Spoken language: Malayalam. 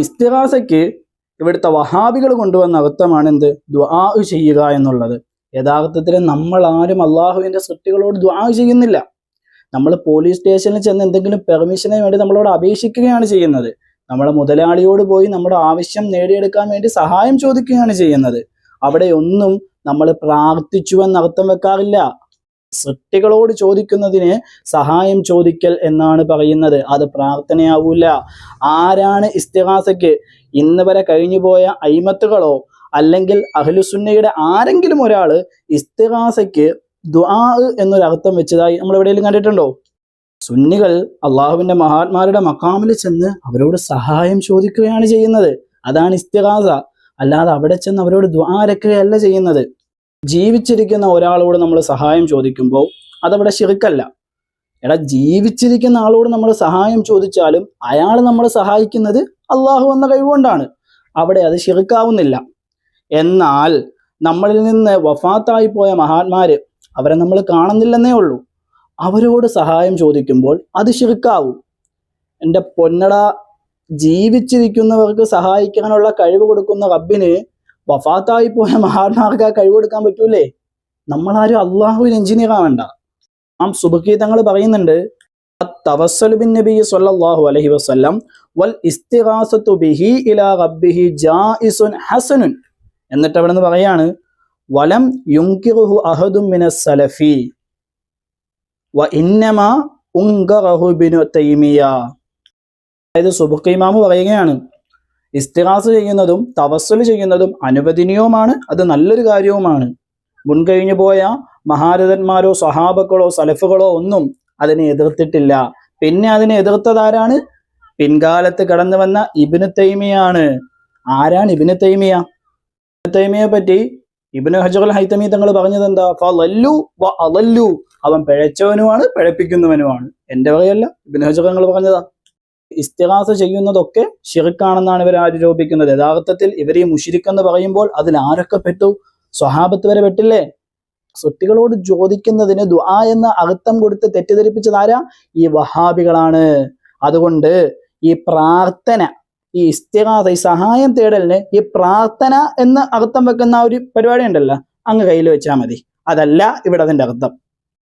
ഇസ്തിഗാസയ്ക്ക് ഇവിടുത്തെ വഹാബികൾ കൊണ്ടുവന്ന അർത്ഥമാണ് എന്ത്? ദുആ ചെയ്യുക എന്നുള്ളത്. യഥാർത്ഥത്തിൽ നമ്മൾ ആരും അള്ളാഹുവിന്റെ സൃഷ്ടികളോട് ദുആ ചെയ്യുന്നില്ല. നമ്മൾ പോലീസ് സ്റ്റേഷനിൽ ചെന്ന് എന്തെങ്കിലും പെർമിഷന് വേണ്ടി നമ്മളോട് അപേക്ഷിക്കുകയാണ് ചെയ്യുന്നത്. നമ്മളെ മുതലാളിയോട് പോയി നമ്മുടെ ആവശ്യം നേടിയെടുക്കാൻ വേണ്ടി സഹായം ചോദിക്കുകയാണ് ചെയ്യുന്നത്. അവിടെ ഒന്നും നമ്മൾ പ്രാർത്ഥിച്ചുവെന്ന് അർത്ഥം വെക്കാറില്ല. സൃഷ്ടികളോട് ചോദിക്കുന്നതിന് സഹായം ചോദിക്കൽ എന്നാണ് പറയുന്നത്. അത് പ്രാർത്ഥനയാവൂല. ആരാണ് ഇസ്തിഗാസയ്ക്ക് ഇന്ന് വരെ കഴിഞ്ഞുപോയ അയിമത്തുകളോ അല്ലെങ്കിൽ അഹ്ലുസുന്നയുടെ ആരെങ്കിലും ഒരാൾ ഇസ്തിഗാസയ്ക്ക് ദുആ എന്നൊരർത്ഥം വെച്ചതായി നമ്മൾ എവിടെയെങ്കിലും കണ്ടിട്ടുണ്ടോ? സുന്നികൾ അള്ളാഹുവിന്റെ മഹാത്മാരുടെ മഖാമിൽ ചെന്ന് അവരോട് സഹായം ചോദിക്കുകയാണ് ചെയ്യുന്നത്. അതാണ് ഇസ്തിഗാസ. അല്ലാതെ അവിടെ ചെന്ന് അവരോട് ദുആ രക്കുകയല്ല ചെയ്യുന്നത്. ജീവിച്ചിരിക്കുന്ന ഒരാളോട് നമ്മൾ സഹായം ചോദിക്കുമ്പോൾ അതവിടെ ശിർക്കല്ല. എടാ, ജീവിച്ചിരിക്കുന്ന ആളോട് നമ്മൾ സഹായം ചോദിച്ചാലും അയാൾ നമ്മളെ സഹായിക്കുന്നത് അള്ളാഹു എന്ന കഴിവുകൊണ്ടാണ്. അവിടെ അത് ശിർക്കാവുന്നില്ല. എന്നാൽ നമ്മളിൽ നിന്ന് വഫാത്തായി പോയ മഹാന്മാര്, അവരെ നമ്മൾ കാണുന്നില്ലെന്നേ ഉള്ളൂ, അവരോട് സഹായം ചോദിക്കുമ്പോൾ അത് ശിർക്കാവും. എൻ്റെ പൊന്നട, ജീവിച്ചിരിക്കുന്നവർക്ക് സഹായിക്കാനുള്ള കഴിവ് കൊടുക്കുന്ന റബ്ബിന് വഫാത്തായി പോയ മഹാന്മാർക്ക് ആ കഴിവ് കൊടുക്കാൻ പറ്റൂലേ? നമ്മളാരും അള്ളാഹുവിന് എഞ്ചിനീയർ ആവണ്ട. സുബ്കി തങ്ങൾ പറയുന്നുണ്ട്, തവസ്സലു ബിൻ നബി സ്വല്ലല്ലാഹു അലൈഹി വസല്ലം വൽ ഇസ്തിഗാസത്തു ബിഹി ഇലാ റബ്ബിഹി ജായിസുൻ ഹസനുൻ. എന്നിട്ട് അവിടെ നിന്ന് പറയാണ്, വലം യുൻകിറുഹു അഹദും മിനസ് സലഫി വ ഇന്നമാ ഉൻകറഹു ഇബ്നു തൈമിയ. അതായത് സുബ്കി ഇമാം പറയുകയാണ്, ഇസ്തിഗാസ ചെയ്യുന്നതും തവസ്സുൽ ചെയ്യുന്നതും അനുവദനീയവുമാണ്, അത് നല്ലൊരു കാര്യവുമാണ്. മുൻകഴിഞ്ഞു പോയ മഹാരഥന്മാരോ സഹാബക്കളോ സലഫുകളോ ഒന്നും അതിനെ എതിർത്തിട്ടില്ല. പിന്നെ അതിനെ എതിർത്തതാരാണ്? പിൻകാലത്ത് കടന്നു വന്ന ഇബ്നു തൈമിയാണ്. ആരാണ് ഇബ്നു തൈമിയ? ഇബ്നു തൈമിയെ പറ്റി ഇബ്നു ഹജർ അൽ ഹൈതമി തങ്ങൾ പറഞ്ഞത് എന്താ? ഫളല്ലു വ അളല്ലു. അവൻ പിഴച്ചവനുമാണ് പിഴപ്പിക്കുന്നവനുമാണ്. എന്റെ പറയല്ല, ഇബ്നു ഹജർ തങ്ങൾ പറഞ്ഞതാ. ഇസ്തിഗാസ ചെയ്യുന്നതൊക്കെ ശിർക്കാണെന്നാണ് ഇവർ ആരോപിക്കുന്നത്. യഥാർത്ഥത്തിൽ ഇവർ ഈ മുശ്രിക്ക് എന്ന് പറയുമ്പോൾ അതിൽ ആരൊക്കെ പെട്ടു? സ്വഹാബത്ത് വരെ പെട്ടില്ലേ? സൃഷ്ടികളോട് ചോദിക്കുന്നതിന് ദുആ എന്ന അർത്ഥം കൊടുത്ത് തെറ്റിദ്ധരിപ്പിച്ചതാരാ? ഈ വഹാബികളാണ്. അതുകൊണ്ട് ഈ പ്രാർത്ഥന, ഈ ഇസ്തിഗാസ, ഈ സഹായം തേടലിന് ഈ പ്രാർത്ഥന എന്ന അർത്ഥം വെക്കുന്ന ഒരു പരിപാടി ഉണ്ടല്ലോ, അങ്ങ് കയ്യിൽ വെച്ചാൽ മതി. അതല്ല ഇവിടെ അതിന്റെ അർത്ഥം.